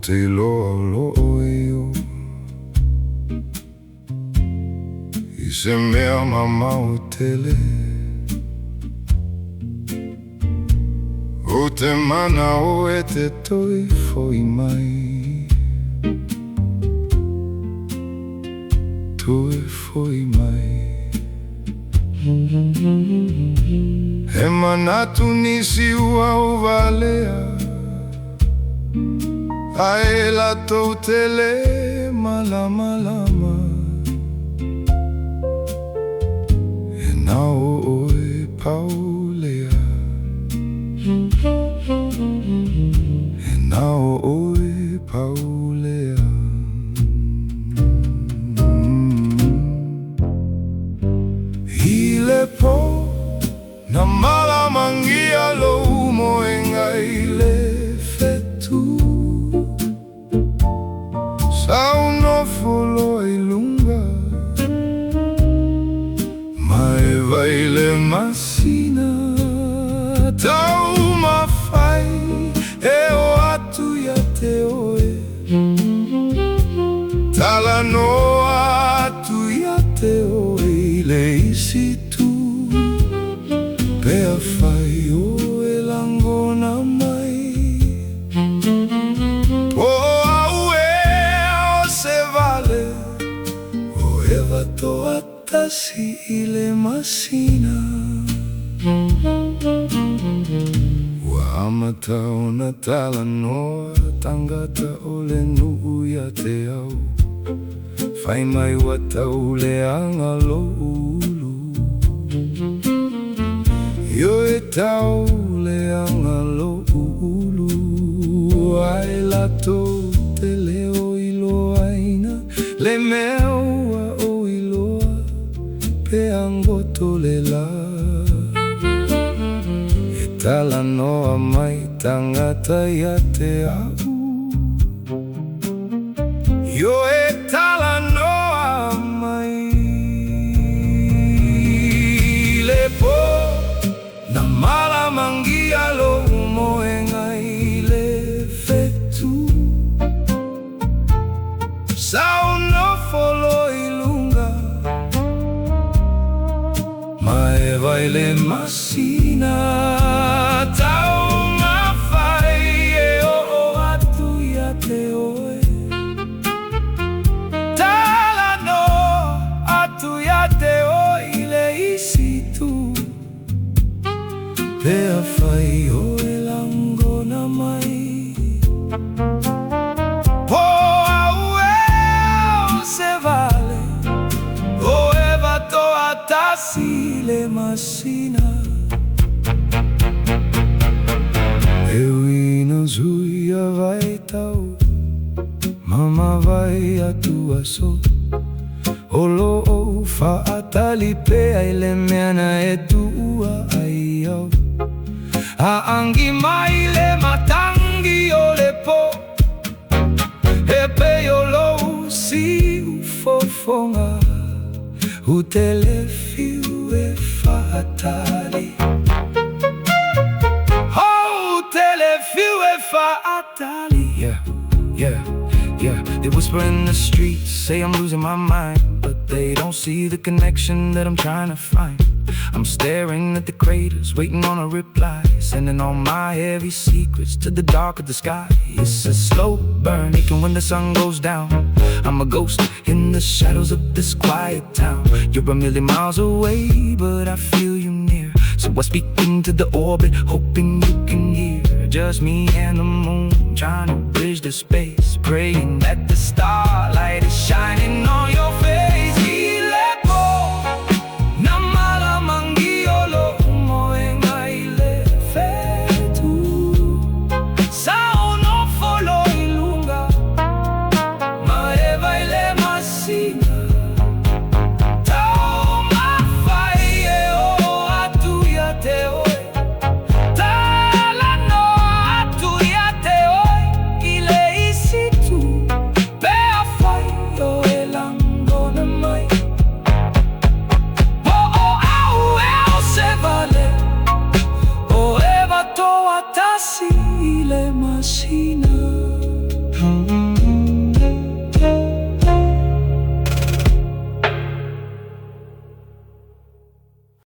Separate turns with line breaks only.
te loa eu I se mea mama o tele O te mana o e te toi foi mai Toi foi mai E manatu nisi ua o valea Ae la tou tele malama lama E nao oe paulea E nao oe paulea Ile po na malamangia lo moenga ile fetu Sau no folo ilunga Mai vaile masina Tau mafai E o atu ya te oe Tala no atu ya te oe Le isi tu Pea fai o e langona mai To atasi ile masina Ua amata o na tala noa Tangata o le nuu ya te au Fai mai wata o le anga lo ulu Yo e tau le anga lo ulu Ai lato te leo ilo aina Le mea Pe angoto le la E tala noa mai tangata ia te au Yo e tala noa mai Le po na malamangia lo moenga I le fetu Sau no folo Mae vaile masina Tau mawhai E o atu ia te oe Tala no atu ia te oe Le isi tu Pea whai o e langona mai Po au e se vale O e vato atasi le masina Eu ina zuia vai tau Mama vai atua so Olo o fa atali pea ile meana e tua ai au A angi mai le matangi o le po E pe o lo si u fofonga U telefiu e fatali Oh, telefiu e fatali Yeah They whisper in the streets Say I'm losing my mind But they don't see the connection that I'm trying to find I'm staring at the craters Waiting on a reply Sending all my heavy secrets To the dark of the sky It's a slow burn Aching when the sun goes down I'm a ghost in the shadows of this quiet town You're a million miles away But I feel you near So I speak into the orbit Hoping you can hear Just me and the moon Trying to bridge the space Praying that the starlight is shining on your